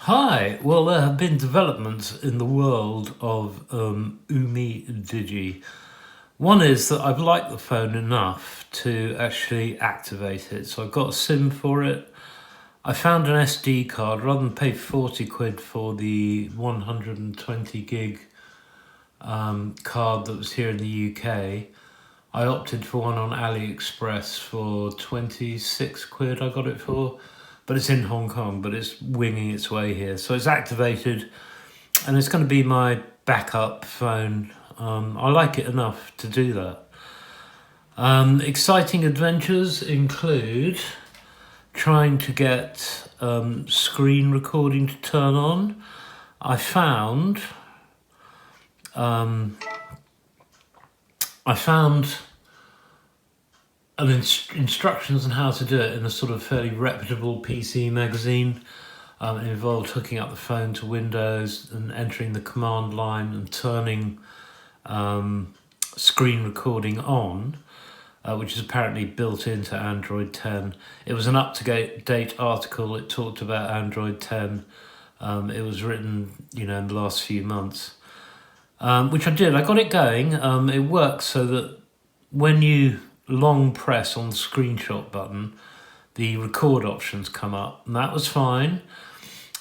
Hi, well, there have been developments in the world of Umidigi. One is that I've liked the phone enough to actually activate it, so I've got a SIM for it. I found an SD card rather than pay 40 quid for the 120 gig card that was here in the UK. I opted for one on AliExpress for 26 quid, I got it for. But it's in Hong Kong, but it's winging its way here. So it's activated and it's going to be my backup phone. I like it enough to do that. Exciting adventures include trying to get screen recording to turn on. I found um, I found instructions on how to do it in a sort of fairly reputable PC magazine. It involved hooking up the phone to Windows and entering the command line and turning screen recording on, which is apparently built into Android 10. It was an up-to-date article. It talked about Android 10. It was written, in the last few months, which I did. I got it going. It works so that when you long press on the screenshot button, the record options come up, and that was fine.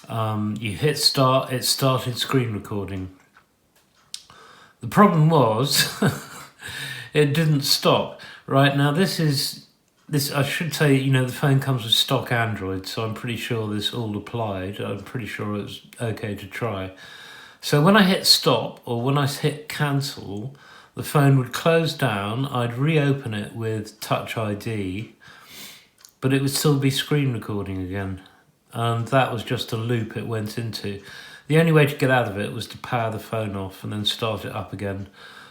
You hit start, it started screen recording. The problem was it didn't stop. Right now, this I should say, the phone comes with stock Android, so I'm pretty sure this all applied. I'm pretty sure it was okay to try. So when I hit stop or when I hit cancel, the phone would close down. I'd reopen it with Touch ID, but it would still be screen recording again. And that was just a loop it went into. The only way to get out of it was to power the phone off and then start it up again.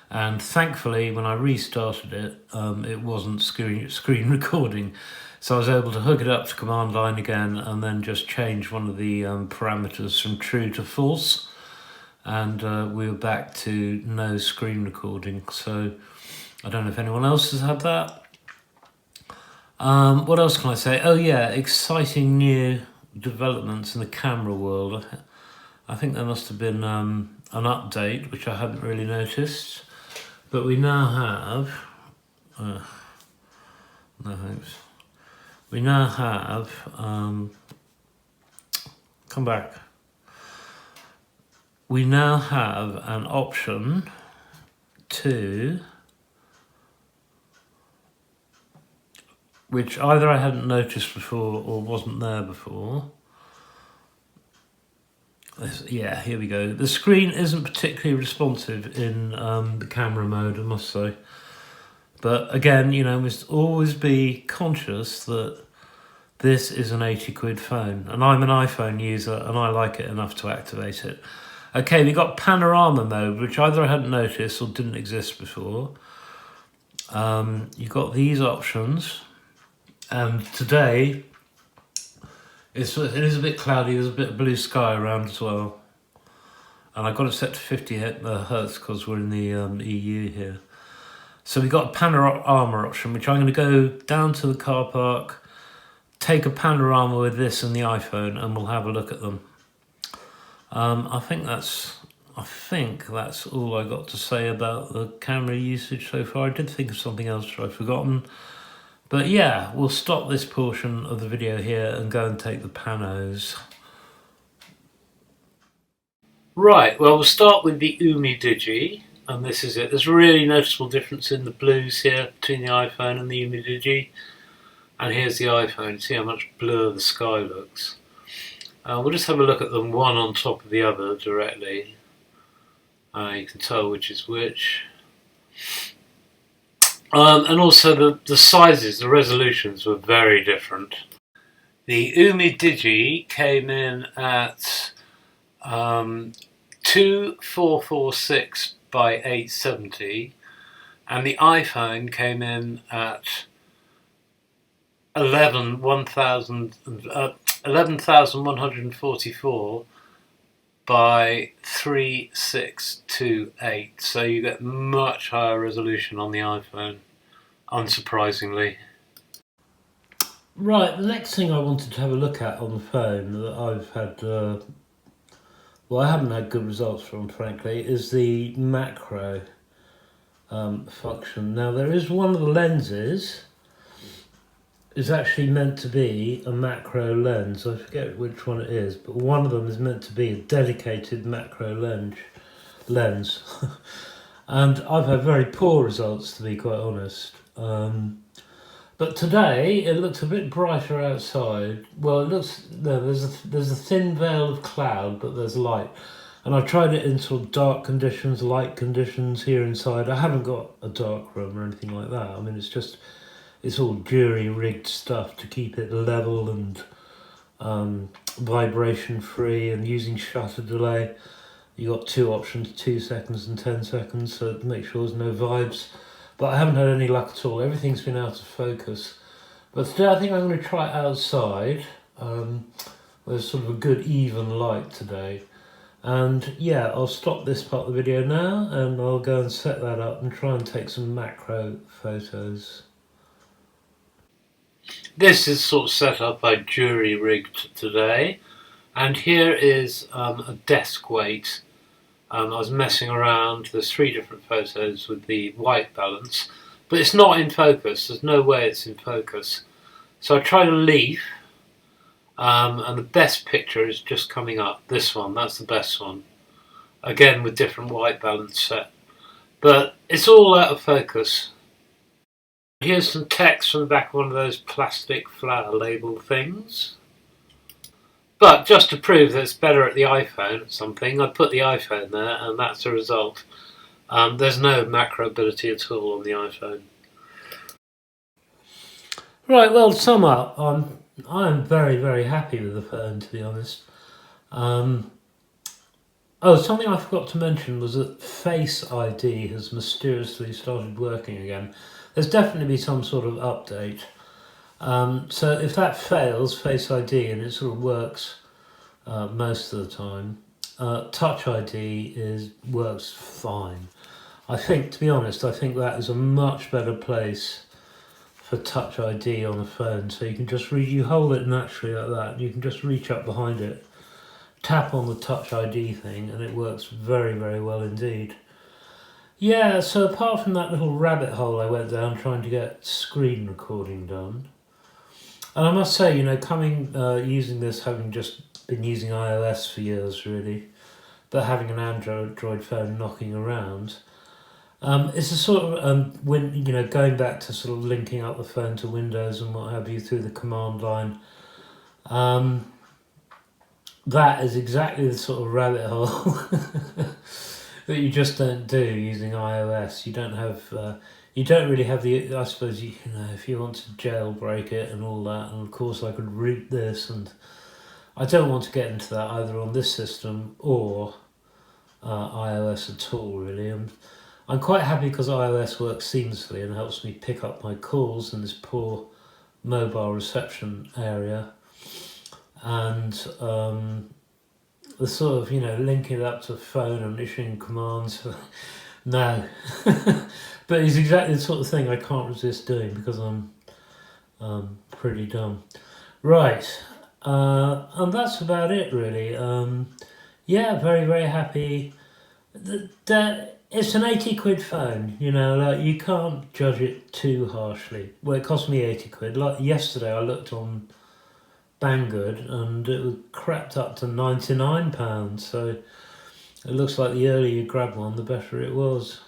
And thankfully, when I restarted it, it wasn't screen recording. So I was able to hook it up to command line again and then just change one of the parameters from true to false. And we were back to no screen recording. So I don't know if anyone else has had that. What else can I say? Oh yeah, exciting new developments in the camera world. I think there must have been an update, which I hadn't really noticed. But we now have... no thanks. We now have... come back. We now have an option to... which either I hadn't noticed before or wasn't there before. Yeah, here we go. The screen isn't particularly responsive in the camera mode, I must say. But again, we must always be conscious that this is an 80 quid phone. And I'm an iPhone user and I like it enough to activate it. Okay, we got Panorama mode, which either I hadn't noticed or didn't exist before. You've got these options. And today, it is a bit cloudy, there's a bit of blue sky around as well. And I got it set to 50 hertz because we're in the EU here. So we got a panorama option, which I'm going to go down to the car park, take a panorama with this and the iPhone, and we'll have a look at them. I think that's all I got to say about the camera usage so far. I did think of something else which I've forgotten. But yeah, we'll stop this portion of the video here and go and take the panos. Right, well, we'll start with the Umidigi, and this is it. There's a really noticeable difference in the blues here between the iPhone and the Umidigi. And here's the iPhone. See how much bluer the sky looks. We'll just have a look at them one on top of the other directly. You can tell which is which. And also the sizes, the resolutions were very different. The Umidigi came in at 2446 by 870, and the iPhone came in at 11,144 by 3628. So you get much higher resolution on the iPhone, unsurprisingly. Right, the next thing I wanted to have a look at on the phone that I've had, well, I haven't had good results from, frankly, is the macro function. Now, there is one of the lenses is actually meant to be a macro lens. I forget which one it is, but one of them is meant to be a dedicated macro lens. And I've had very poor results, to be quite honest. But today it looks a bit brighter outside. Well, it looks there's a thin veil of cloud, but there's light. And I tried it in sort of dark conditions, light conditions here inside. I haven't got a dark room or anything like that. I mean, it's all jury-rigged stuff to keep it level and vibration-free, and using shutter delay. You got two options, 2 seconds and 10 seconds, so to make sure there's no vibes. But I haven't had any luck at all. Everything's been out of focus. But today I think I'm going to try it outside. There's sort of a good even light today. And yeah, I'll stop this part of the video now and I'll go and set that up and try and take some macro photos. This is sort of set up by jury-rigged today. And here is a desk weight. I was messing around. There's 3 different photos with the white balance, but it's not in focus. There's no way it's in focus. So I tried a leaf, and the best picture is just coming up. This one, that's the best one. Again, with different white balance set. But it's all out of focus. Here's some text from the back of one of those plastic flower label things. But just to prove that it's better at the iPhone or something, I put the iPhone there and that's the result. There's no macro ability at all on the iPhone. Right, well, to sum up, I'm very, very happy with the phone, to be honest. Oh, something I forgot to mention was that Face ID has mysteriously started working again. There's definitely some sort of update. So if that fails, Face ID, and it sort of works most of the time, Touch ID works fine. I think, to be honest, I think that is a much better place for Touch ID on a phone. So you can just you hold it naturally like that, and you can just reach up behind it, tap on the Touch ID thing, and it works very, very well indeed. Yeah, so apart from that little rabbit hole I went down trying to get screen recording done, and I must say, you know, using this, having just been using iOS for years really, but having an Android phone knocking around, it's a sort of, when, you know, going back to sort of linking up the phone to Windows and what have you through the command line, that is exactly the sort of rabbit hole that you just don't do using iOS. You don't have, you don't really have the, I suppose, you know, if you want to jailbreak it and all that, and of course I could root this, and I don't want to get into that either on this system or iOS at all, really. I'm quite happy because iOS works seamlessly and helps me pick up my calls in this poor mobile reception area. And the sort of, you know, linking it up to the phone and issuing commands, no. But it's exactly the sort of thing I can't resist doing because I'm pretty dumb. Right, and that's about it really. Yeah, very, very happy. It's an 80 quid phone, you know, like you can't judge it too harshly. Well, it cost me 80 quid. Like yesterday I looked on Banggood and it was crept up to £99, so it looks like the earlier you grab one, the better it was.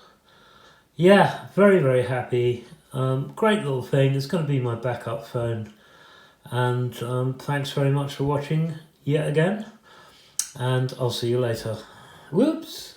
Yeah, very, very happy. Great little thing. It's going to be my backup phone. And thanks very much for watching yet again. And I'll see you later. Whoops!